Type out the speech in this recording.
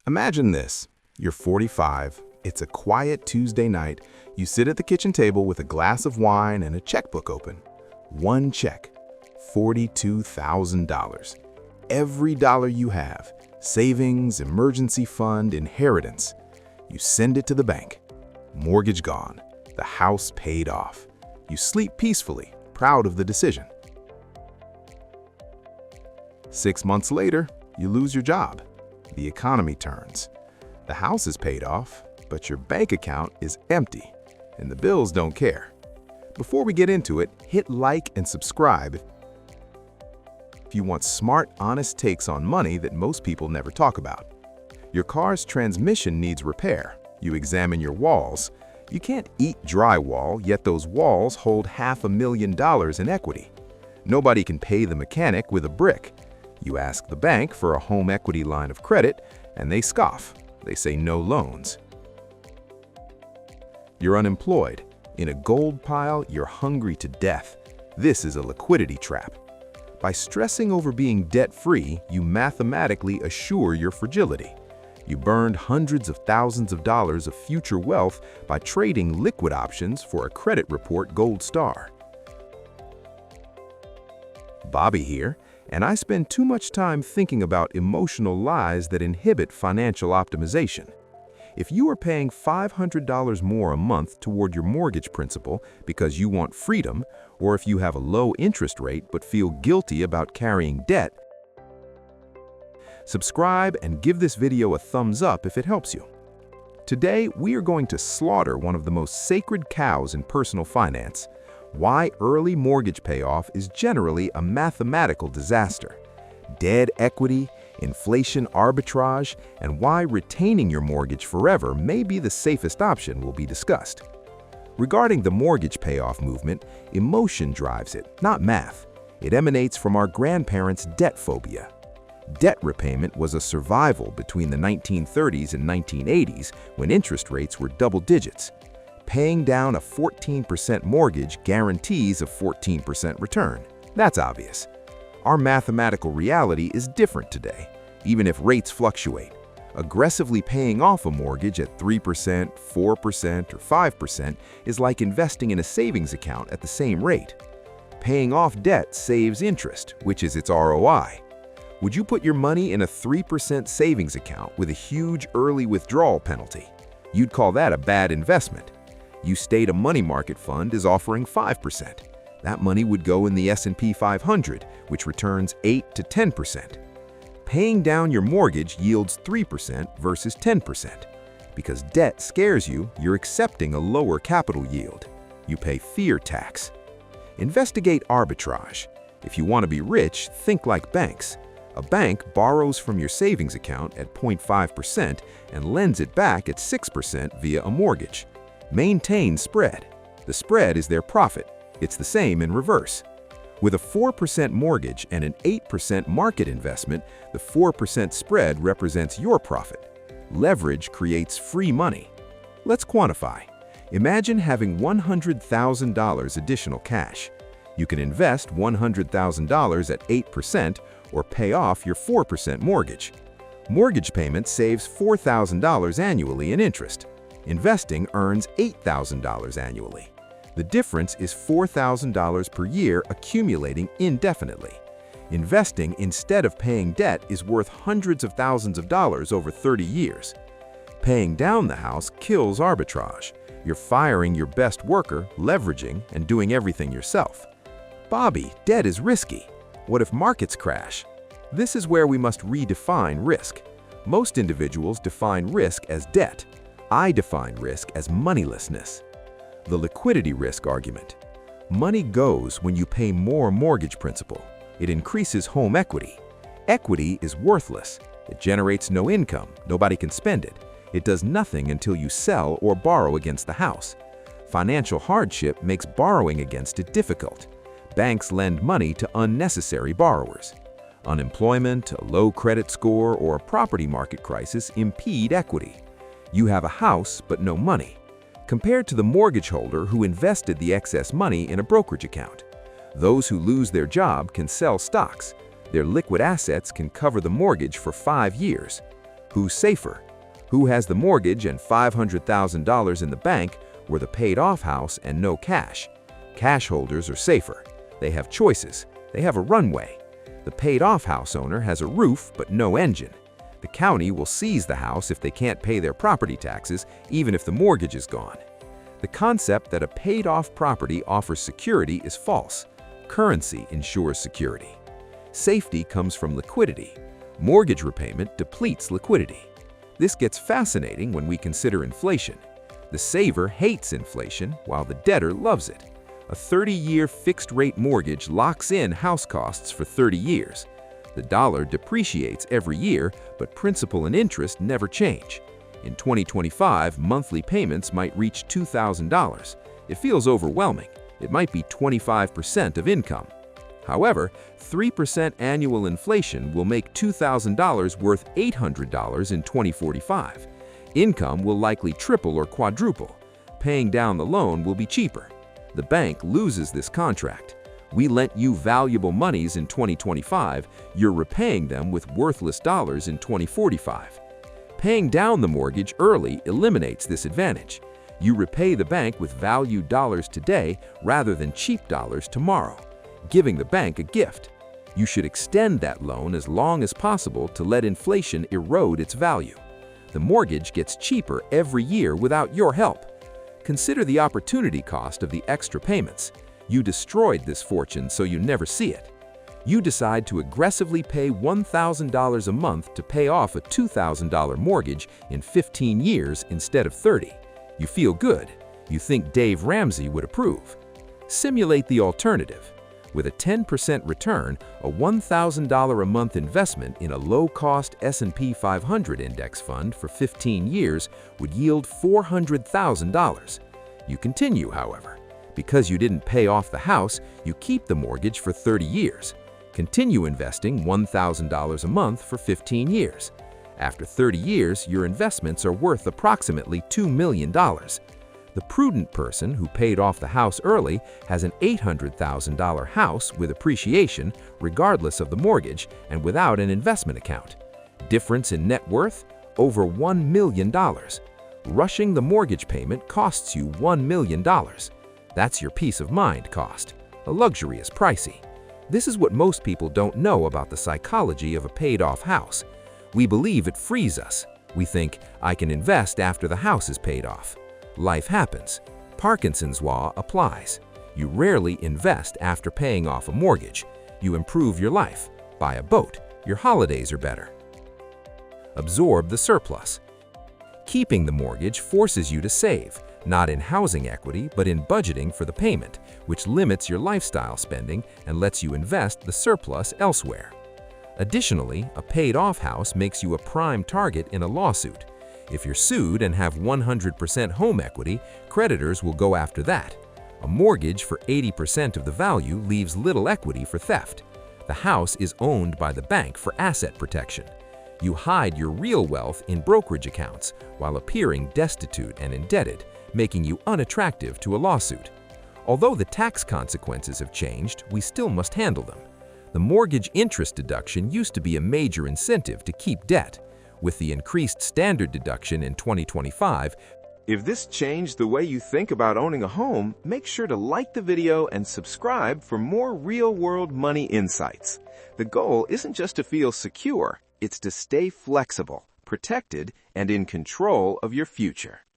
Imagine this. You're 45, it's a quiet Tuesday night, you sit at the kitchen table with a glass of wine and a checkbook open. One check, $42,000. Every dollar you have, savings, emergency fund, inheritance. You send it to the bank. Mortgage gone, the house paid off. You sleep peacefully, proud of the decision. 6 months later, you lose your job. The economy turns. The house is paid off, but your bank account is empty, and the bills don't care. Before we get into it, hit like and subscribe if you want smart, honest takes on money that most people never talk about. Your car's transmission needs repair. You examine your walls. You can't eat drywall, yet those walls hold $500,000 in equity. Nobody can pay the mechanic with a brick. You ask the bank for a home equity line of credit, and they scoff. They say no loans. You're unemployed. In a gold pile, you're hungry to death. This is a liquidity trap. By stressing over being debt-free, you mathematically assure your fragility. You burned hundreds of thousands of dollars of future wealth by trading liquid options for a credit report gold star. Bobby here, and I spend too much time thinking about emotional lies that inhibit financial optimization. If you are paying $500 more a month toward your mortgage principal because you want freedom, or if you have a low interest rate but feel guilty about carrying debt, subscribe and give this video a thumbs up if it helps you. Today, we are going to slaughter one of the most sacred cows in personal finance: why early mortgage payoff is generally a mathematical disaster, dead equity, inflation arbitrage, and why retaining your mortgage forever may be the safest option will be discussed. Regarding the mortgage payoff movement, emotion drives it, not math. It emanates from our grandparents' debt phobia. Debt repayment was a survival between the 1930s and 1980s when interest rates were double digits. Paying down a 14% mortgage guarantees a 14% return. That's obvious. Our mathematical reality is different today, even if rates fluctuate. Aggressively paying off a mortgage at 3%, 4%, or 5% is like investing in a savings account at the same rate. Paying off debt saves interest, which is its ROI. Would you put your money in a 3% savings account with a huge early withdrawal penalty? You'd call that a bad investment. You state a money market fund is offering 5%. That money would go in the S&P 500, which returns 8 to 10%. Paying down your mortgage yields 3% versus 10%. Because debt scares you, you're accepting a lower capital yield. You pay fear tax. Investigate arbitrage. If you want to be rich, think like banks. A bank borrows from your savings account at 0.5% and lends it back at 6% via a mortgage. Maintain spread. The spread is their profit. It's the same in reverse. With a 4% mortgage and an 8% market investment, the 4% spread represents your profit. Leverage creates free money. Let's quantify. Imagine having $100,000 additional cash. You can invest $100,000 at 8% or pay off your 4% mortgage. Mortgage payment saves $4,000 annually in interest. Investing earns $8,000 annually. The difference is $4,000 per year accumulating indefinitely. Investing instead of paying debt is worth hundreds of thousands of dollars over 30 years. Paying down the house kills arbitrage. You're firing your best worker, leveraging, and doing everything yourself. Bobby, debt is risky. What if markets crash? This is where we must redefine risk. Most individuals define risk as debt. I define risk as moneylessness. The liquidity risk argument. Money goes when you pay more mortgage principal. It increases home equity. Equity is worthless. It generates no income. Nobody can spend it. It does nothing until you sell or borrow against the house. Financial hardship makes borrowing against it difficult. Banks lend money to unnecessary borrowers. Unemployment, a low credit score, or a property market crisis impede equity. You have a house but no money. Compared to the mortgage holder who invested the excess money in a brokerage account. Those who lose their job can sell stocks. Their liquid assets can cover the mortgage for 5 years. Who's safer? Who has the mortgage and $500,000 in the bank, or the paid-off house and no cash? Cash holders are safer. They have choices. They have a runway. The paid-off house owner has a roof but no engine. The county will seize the house if they can't pay their property taxes, even if the mortgage is gone. The concept that a paid-off property offers security is false. Currency ensures security. Safety comes from liquidity. Mortgage repayment depletes liquidity. This gets fascinating when we consider inflation. The saver hates inflation, while the debtor loves it. A 30-year fixed-rate mortgage locks in house costs for 30 years. The dollar depreciates every year, but principal and interest never change. In 2025, monthly payments might reach $2,000. It feels overwhelming. It might be 25% of income. However, 3% annual inflation will make $2,000 worth $800 in 2045. Income will likely triple or quadruple. Paying down the loan will be cheaper. The bank loses this contract. We lent you valuable monies in 2025, you're repaying them with worthless dollars in 2045. Paying down the mortgage early eliminates this advantage. You repay the bank with valued dollars today rather than cheap dollars tomorrow, giving the bank a gift. You should extend that loan as long as possible to let inflation erode its value. The mortgage gets cheaper every year without your help. Consider the opportunity cost of the extra payments. You destroyed this fortune so you never see it. You decide to aggressively pay $1,000 a month to pay off a $2,000 mortgage in 15 years instead of 30. You feel good. You think Dave Ramsey would approve. Simulate the alternative. With a 10% return, a $1,000 a month investment in a low-cost S&P 500 index fund for 15 years would yield $400,000. You continue, however. Because you didn't pay off the house, you keep the mortgage for 30 years. Continue investing $1,000 a month for 15 years. After 30 years, your investments are worth approximately $2 million. The prudent person who paid off the house early has an $800,000 house with appreciation regardless of the mortgage and without an investment account. Difference in net worth? Over $1 million. Rushing the mortgage payment costs you $1 million. That's your peace of mind cost. A luxury is pricey. This is what most people don't know about the psychology of a paid-off house. We believe it frees us. We think, I can invest after the house is paid off. Life happens. Parkinson's law applies. You rarely invest after paying off a mortgage. You improve your life. Buy a boat. Your holidays are better. Absorb the surplus. Keeping the mortgage forces you to save, not in housing equity, but in budgeting for the payment, which limits your lifestyle spending and lets you invest the surplus elsewhere. Additionally, a paid-off house makes you a prime target in a lawsuit. If you're sued and have 100% home equity, creditors will go after that. A mortgage for 80% of the value leaves little equity for theft. The house is owned by the bank for asset protection. You hide your real wealth in brokerage accounts while appearing destitute and indebted, making you unattractive to a lawsuit. Although the tax consequences have changed, we still must handle them. The mortgage interest deduction used to be a major incentive to keep debt. With the increased standard deduction in 2025, if this changed the way you think about owning a home, make sure to like the video and subscribe for more real-world money insights. The goal isn't just to feel secure, it's to stay flexible, protected, and in control of your future.